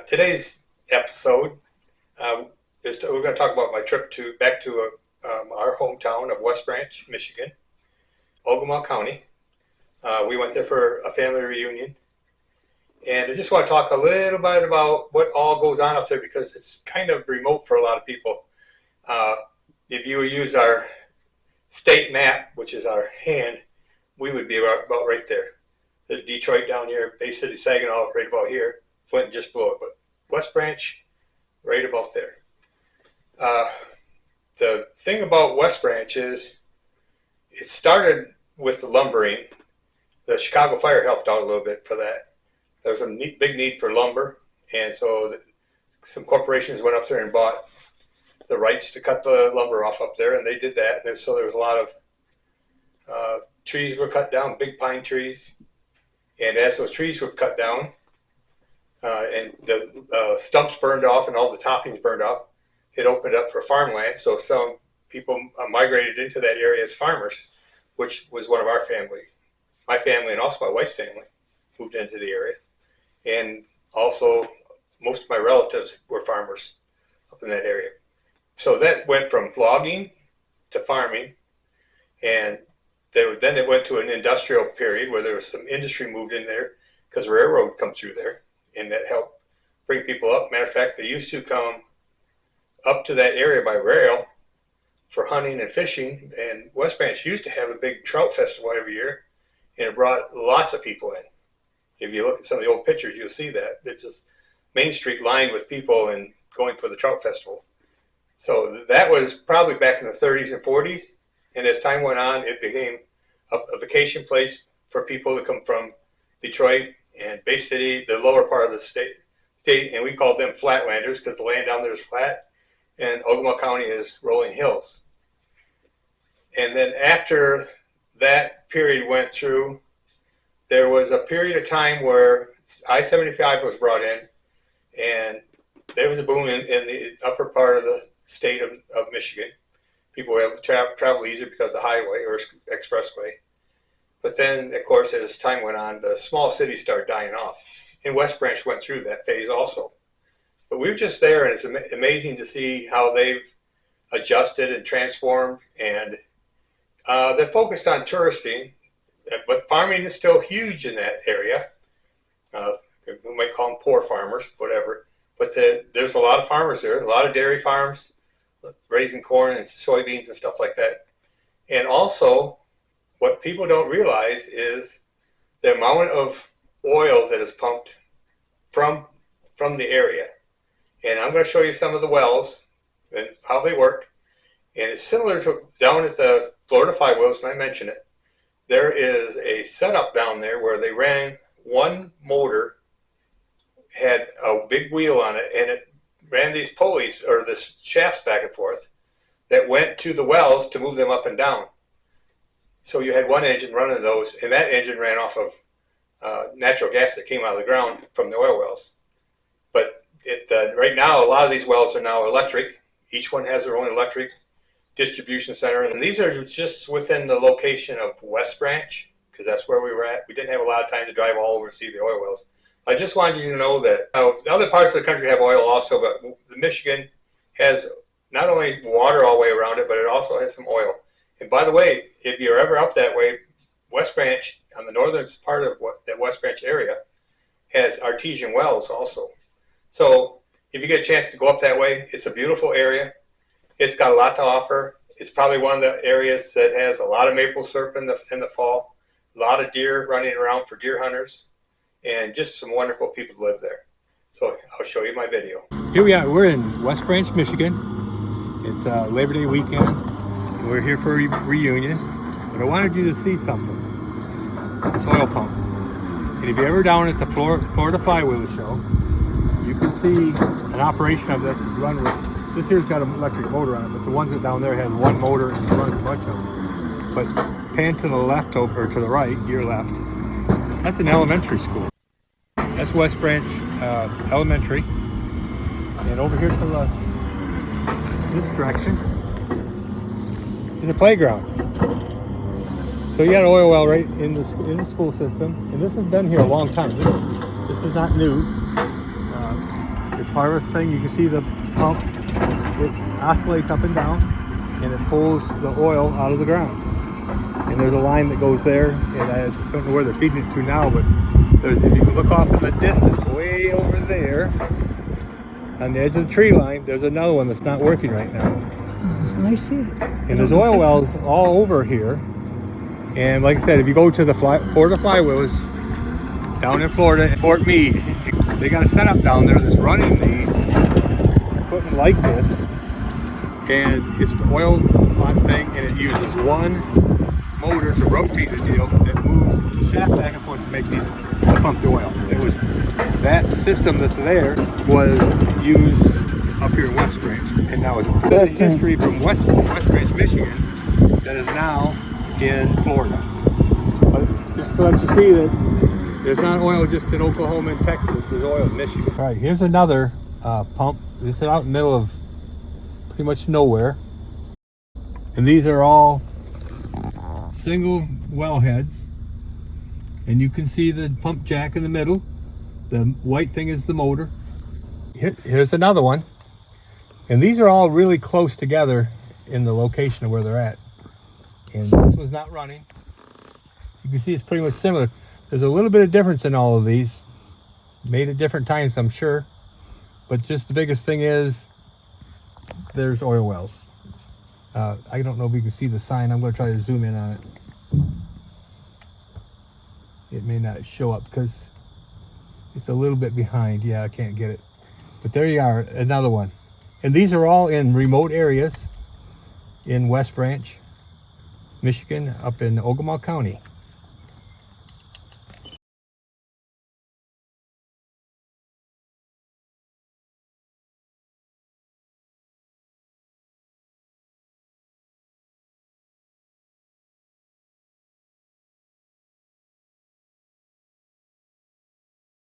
Today's episode we're going to talk about my trip back to our hometown of West Branch, Michigan, Ogemaw County. We went there for a family reunion, and I just want to talk a little bit about what all goes on up there because it's kind of remote for a lot of people. If you use our state map, which is our hand, we would be about right there. The Detroit down here, Bay City, Saginaw, right about here. Flint just below it, but West Branch, right about there. The thing about West Branch is it started with the lumbering. The Chicago fire helped out a little bit for that. There was a big need for lumber, and so some corporations went up there and bought the rights to cut the lumber off up there, and they did that. And so there was a lot of trees were cut down, big pine trees, and as those trees were cut down, and the stumps burned off and all the toppings burned off, it opened up for farmland. So some people migrated into that area as farmers, which was one of our family. My family and also my wife's family moved into the area. And also most of my relatives were farmers up in that area. So that went from logging to farming, and then it went to an industrial period where there was some industry moved in there because the railroad come through there, and that helped bring people up. Matter of fact, they used to come up to that area by rail for hunting and fishing, and West Branch used to have a big trout festival every year, and it brought lots of people in. If you look at some of the old pictures, you'll see that. It's just Main Street lined with people and going for the trout festival. So that was probably back in the 30s and 40s, and as time went on, it became a vacation place for people to come from Detroit and Bay City, the lower part of the state, and we called them flatlanders because the land down there is flat, and Ogemaw County is rolling hills. And then after that period went through, there was a period of time where I-75 was brought in, and there was a boom in the upper part of the state of Michigan. People were able to travel easier because of the highway or expressway. But then, of course, as time went on, the small cities started dying off. And West Branch went through that phase also. But we were just there, and it's amazing to see how they've adjusted and transformed. And they're focused on touristing, but farming is still huge in that area. We might call them poor farmers, whatever. But there's a lot of farmers there, a lot of dairy farms, raising corn and soybeans and stuff like that. And also, what people don't realize is the amount of oil that is pumped from the area. And I'm going to show you some of the wells and how they work. And it's similar to down at the Florida Flywheels, and I mentioned it. There is a setup down there where they ran one motor, had a big wheel on it, and it ran these pulleys or the shafts back and forth that went to the wells to move them up and down. So you had one engine running those, and that engine ran off of natural gas that came out of the ground from the oil wells. But right now, a lot of these wells are now electric. Each one has their own electric distribution center, and these are just within the location of West Branch, because that's where we were at. We didn't have a lot of time to drive all over to see the oil wells. I just wanted you to know that the other parts of the country have oil also, but the Michigan has not only water all the way around it, but it also has some oil. And by the way, if you're ever up that way, West Branch, on the northern part of that West Branch area, has artesian wells also. So if you get a chance to go up that way, it's a beautiful area. It's got a lot to offer. It's probably one of the areas that has a lot of maple syrup in the fall, a lot of deer running around for deer hunters, and just some wonderful people live there. So I'll show you my video. Here we are. We're in West Branch, Michigan. It's Labor Day weekend. We're here for a reunion, but I wanted you to see something. This oil pump. And if you're ever down at the Florida Flywheel show, you can see an operation of this run with. This here's got an electric motor on it, but the ones that down there has one motor and runs a bunch of them. But pan to the left or to the right, your left. That's an elementary school. That's West Branch Elementary. And over here to this direction is a playground. So you got an oil well right in the school system, and this has been here a long time. This is not new. this harvest thing, you can see the pump. It oscillates up and down, and it pulls the oil out of the ground. And there's a line that goes there, and I don't know where they're feeding it to now, but if you can look off in the distance, way over there, on the edge of the tree line, there's another one that's not working right now. I see it. And there's oil wells all over here. And like I said, if you go to the Florida Flywheelers down in Florida at Fort Meade, they got a setup down there that's running the equipment like this. And it's the oil pump thing, and it uses one motor to rotate the deal that moves the shaft back and forth to make these to pump the oil. It was that system that's there was used up here in West Branch, and now it's a history from West Branch, Michigan, that is now in Florida. But just for them to see that there's not oil just in Oklahoma and Texas, there's oil in Michigan. All right, here's another pump. This is out in the middle of pretty much nowhere, and these are all single well heads, and you can see the pump jack in the middle. The white thing is the motor. Here's another one, and these are all really close together in the location of where they're at, and this one's not running. You can see it's pretty much similar. There's a little bit of difference in all of these, made at different times, I'm sure, but just the biggest thing is there's oil wells. I don't know if you can see the sign. I'm going to try to zoom in on it. It may not show up because it's a little bit behind. Yeah, I can't get it. But there you are, another one. And these are all in remote areas in West Branch, Michigan, up in Ogemaw County.